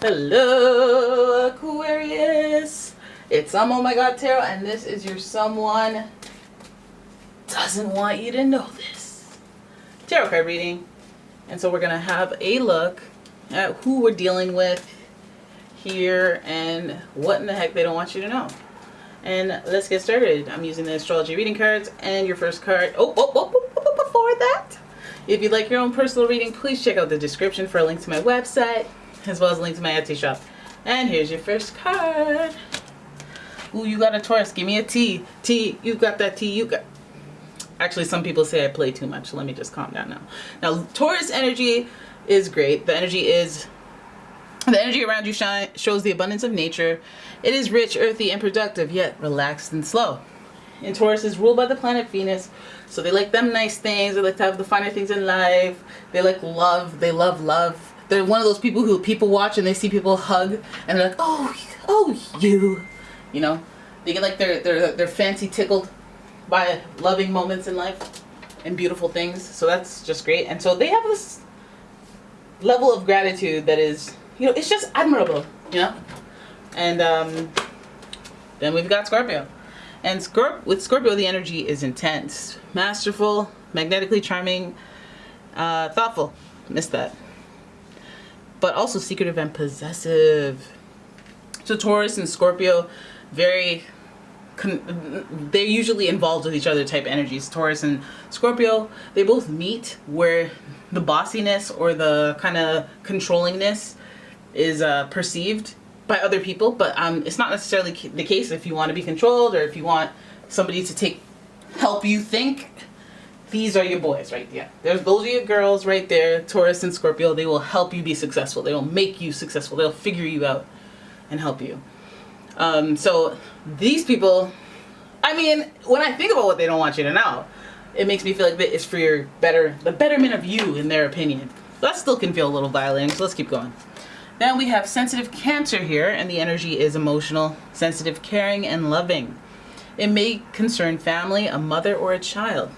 Hello, Aquarius. It's umomgtarot, and this is your someone doesn't want you to know this tarot card reading. And so we're gonna have a look at who we're dealing with here and what in the heck they don't want you to know. And let's get started. I'm using the astrology reading cards, and your first card. Before that, if you'd like your own personal reading, please check out the description for a link to my website, as well as a link to my Etsy shop. And here's your first card. Ooh, you got a Taurus. Give me a T. T, you got that T. You got... Actually, some people say I play too much. So let me just calm down now. Now, Taurus energy is great. The energy around you shows the abundance of nature. It is rich, earthy, and productive, yet relaxed and slow. And Taurus is ruled by the planet Venus, so they like them nice things. They like to have the finer things in life. They like love. They love love. They're one of those people who people watch and they see people hug and they're like, oh, you know, they get like their fancy tickled by loving moments in life and beautiful things. So that's just great. And so they have this level of gratitude that is, it's just admirable, And then we've got Scorpio. And with Scorpio, the energy is intense, masterful, magnetically charming, thoughtful. Missed that. But also secretive and possessive. So Taurus and Scorpio, they're usually involved with each other type energies. Taurus and Scorpio, they both meet where the bossiness or the kind of controllingness is perceived by other people, but it's not necessarily the case if you want to be controlled or if you want somebody to help you think. These are your boys right there. Those are your girls right there. Taurus and Scorpio, they will help you be successful. They will make you successful. They'll figure you out and help you. So these people, when I think about what they don't want you to know, it makes me feel like it's for the betterment of you, in their opinion. That still can feel a little violating, so let's keep going. Then we have sensitive Cancer here, and the energy is emotional, sensitive, caring, and loving. It may concern family, a mother, or a child.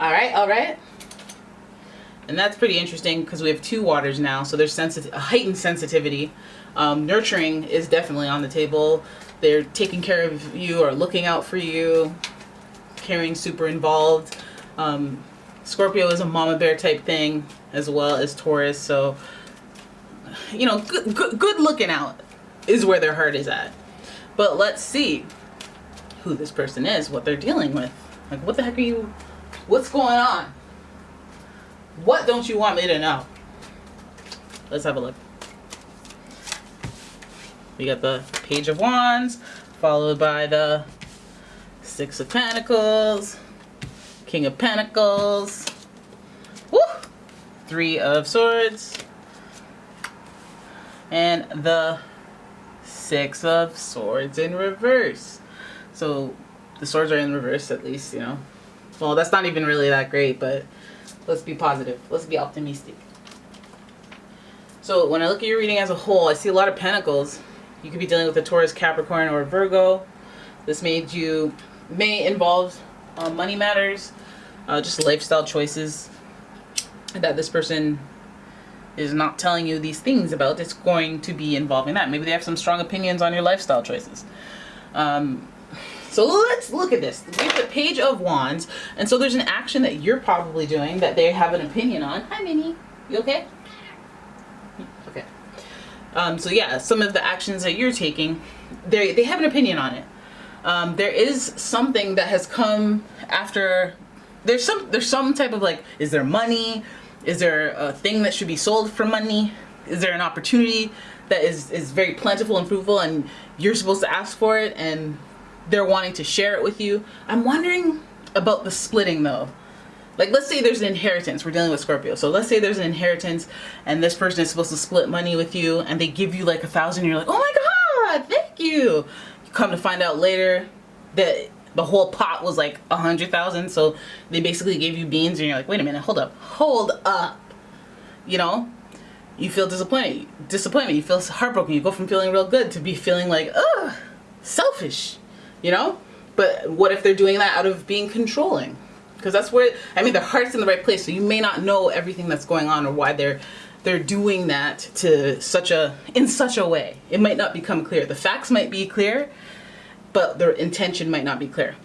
All right. And that's pretty interesting because we have two waters now, so there's a heightened sensitivity. Nurturing is definitely on the table. They're taking care of you or looking out for you, caring, super involved. Scorpio is a mama bear type thing, as well as Taurus. So, good looking out is where their heart is at. But let's see who this person is, what they're dealing with. Like, what the heck what's going on? What don't you want me to know? Let's have a look. We got the Page of Wands, followed by the Six of Pentacles, King of Pentacles, Three of Swords, and the Six of Swords in reverse. So the swords are in reverse, at least, Well, that's not even really that great, but let's be positive. Let's be optimistic. So when I look at your reading as a whole, I see a lot of pentacles. You could be dealing with a Taurus, Capricorn, or a Virgo. This may involve money matters, just lifestyle choices that this person is not telling you these things about. It's going to be involving that. Maybe they have some strong opinions on your lifestyle choices. So let's look at this. We have the Page of Wands. And so there's an action that you're probably doing that they have an opinion on. Hi, Minnie. You okay? Okay. So yeah, some of the actions that you're taking, they have an opinion on it. There is something that has come after. There's some type of is there money? Is there a thing that should be sold for money? Is there an opportunity that is very plentiful and fruitful and you're supposed to ask for it and they're wanting to share it with you? I'm wondering about the splitting though. Let's say there's an inheritance. We're dealing with Scorpio. So let's say there's an inheritance and this person is supposed to split money with you and they give you $1,000 and you're like, oh my God, thank you. You come to find out later that the whole pot was $100,000. So they basically gave you beans and you're like, wait a minute, hold up. You feel disappointment. You feel heartbroken. You go from feeling real good to be feeling selfish, But what if they're doing that out of being controlling? Because that's where, their heart's in the right place. So you may not know everything that's going on or why they're they're doing that to in such a way. It might not become clear. The facts might be clear, but their intention might not be clear.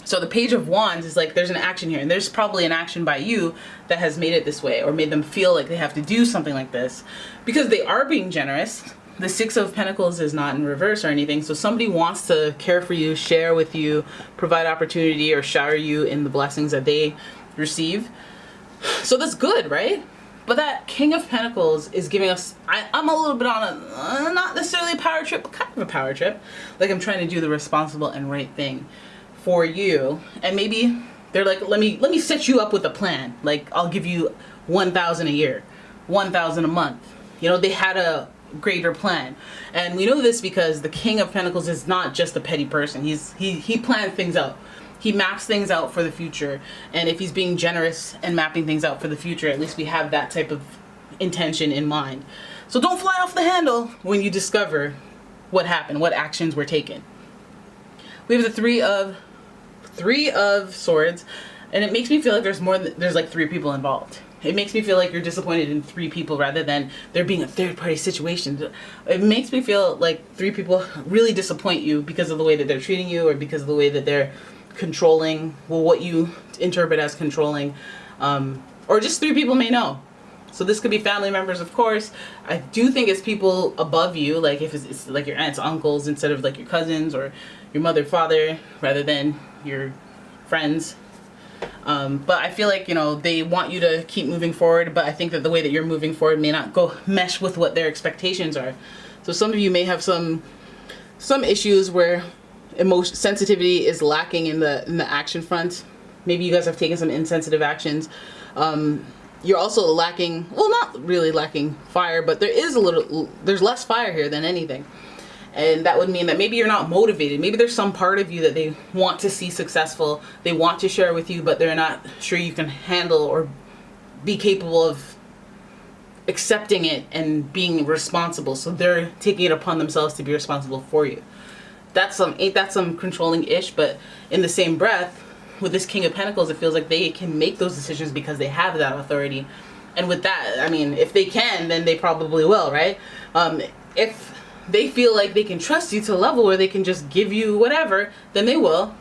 So the Page of Wands is like, there's an action here, and there's probably an action by you that has made it this way, or made them feel like they have to do something like this, because they are being generous. The Six of Pentacles is not in reverse or anything, so somebody wants to care for you, share with you, provide opportunity, or shower you in the blessings that they receive. So that's good, right? But that King of Pentacles is giving us, I'm a little bit on a, not necessarily a power trip, but kind of a power trip. Like, I'm trying to do the responsible and right thing for you. And maybe they're like, let me set you up with a plan. Like, I'll give you 1,000 a year, 1,000 a month. You know, they had a greater plan. And we know this because the King of Pentacles is not just a petty person. He plans things out. He maps things out for the future. And if he's being generous and mapping things out for the future, at least we have that type of intention in mind. So don't fly off the handle when you discover what happened, what actions were taken. We have the Three of Swords, and it makes me feel like there's like 3 people involved. It makes me feel like you're disappointed in 3 people rather than there being a third party situation. It makes me feel like 3 people really disappoint you because of the way that they're treating you, or because of the way that they're controlling, well, what you interpret as controlling, or just 3 people may know. So this could be family members, of course. I do think it's people above you, like if it's like your aunts, uncles, instead of like your cousins, or your mother, father, rather than your friends. But I feel like, you know, they want you to keep moving forward, but I think that the way that you're moving forward may not go mesh with what their expectations are. So some of you may have some issues where emotion sensitivity is lacking in the action front. Maybe you guys have taken some insensitive actions. You're also lacking, well, not really lacking fire, but there's less fire here than anything. And that would mean that maybe you're not motivated. Maybe there's some part of you that they want to see successful. They want to share with you, but they're not sure you can handle or be capable of accepting it and being responsible. So they're taking it upon themselves to be responsible for you. Ain't that some controlling-ish? But in the same breath, with this King of Pentacles, it feels like they can make those decisions because they have that authority. And with that, I mean, if they can, then they probably will, right? If they feel like they can trust you to a level where they can just give you whatever, then they will.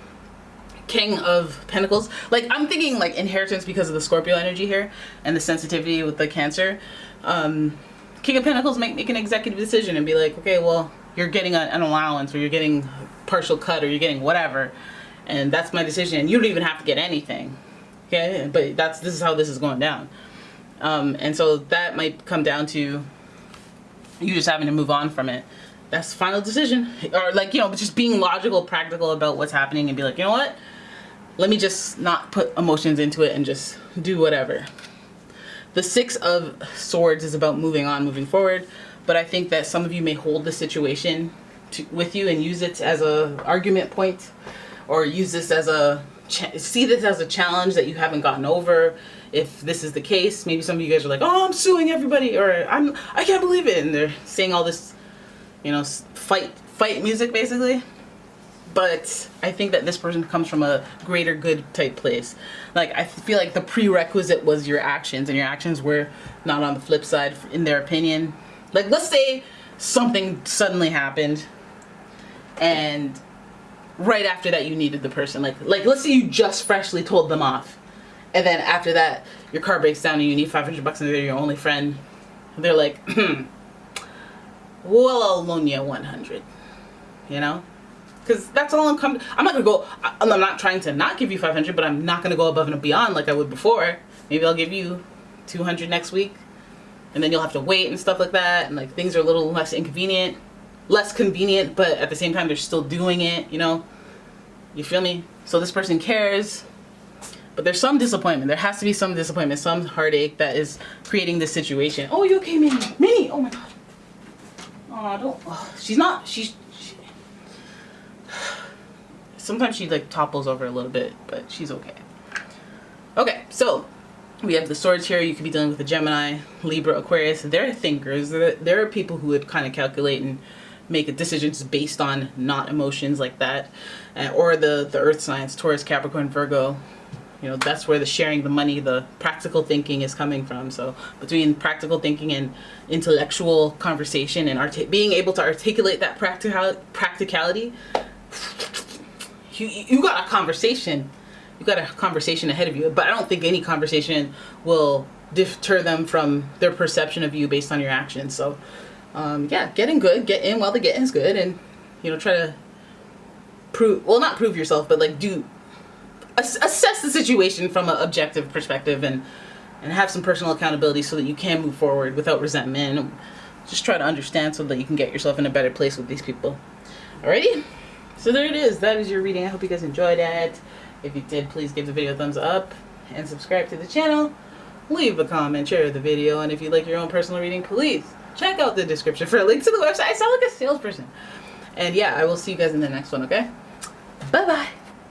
King of Pentacles, like, I'm thinking like inheritance because of the Scorpio energy here and the sensitivity with the Cancer. King of Pentacles might make an executive decision and be like, okay, well, you're getting an allowance, or you're getting partial cut, or you're getting whatever, and that's my decision. You don't even have to get anything, okay? But this is how this is going down. And so that might come down to you just having to move on from it. That's the final decision. Or like, you know, just being logical, practical about what's happening, and be like, you know what? Let me just not put emotions into it and just do whatever. The Six of Swords is about moving on, moving forward. But I think that some of you may hold the situation with you and use it as a argument point, or use this as see this as a challenge that you haven't gotten over. If this is the case, maybe some of you guys are like, oh, I'm suing everybody, or I can't believe it, and they're saying all this, you know, fight music basically. But I think that this person comes from a greater good type place. Like, I feel like the prerequisite was your actions, and your actions were not on the flip side in their opinion. Like, let's say something suddenly happened, and right after that you needed the person. Like let's say you just freshly told them off, and then after that your car breaks down and you need $500 and they're your only friend. They're like, well, I'll loan you 100, you know? Because that's all I'm not trying to not give you 500, but I'm not going to go above and beyond like I would before. Maybe I'll give you 200 next week, and then you'll have to wait and stuff like that, and like things are a little less convenient, but at the same time they're still doing it, you know? You feel me? So this person cares, but there's some disappointment. There has to be some disappointment, some heartache that is creating this situation. Oh, you okay, Minnie? Minnie, oh my god. She's sometimes she like topples over a little bit, but she's okay. Okay, so we have the Swords here. You could be dealing with a Gemini, Libra, Aquarius. They're thinkers. There are people who would kind of calculate and make decisions based on not emotions like that. Or the earth signs, Taurus, Capricorn, Virgo. You know, that's where the sharing the money, the practical thinking is coming from. So between practical thinking and intellectual conversation and being able to articulate that practicality, you got a conversation. You got a conversation ahead of you. But I don't think any conversation will deter them from their perception of you based on your actions. So yeah, getting good, get in while the getting's good, and you know, try to not prove yourself, but like assess the situation from an objective perspective, and have some personal accountability so that you can move forward without resentment. Just try to understand so that you can get yourself in a better place with these people. Alrighty, so there it is. That is your reading. I hope you guys enjoyed it. If you did, please give the video a thumbs up and subscribe to the channel. Leave a comment, share the video, and if you'd like your own personal reading, please check out the description for a link to the website. I sound like a salesperson. And yeah, I will see you guys in the next one, okay? Bye-bye.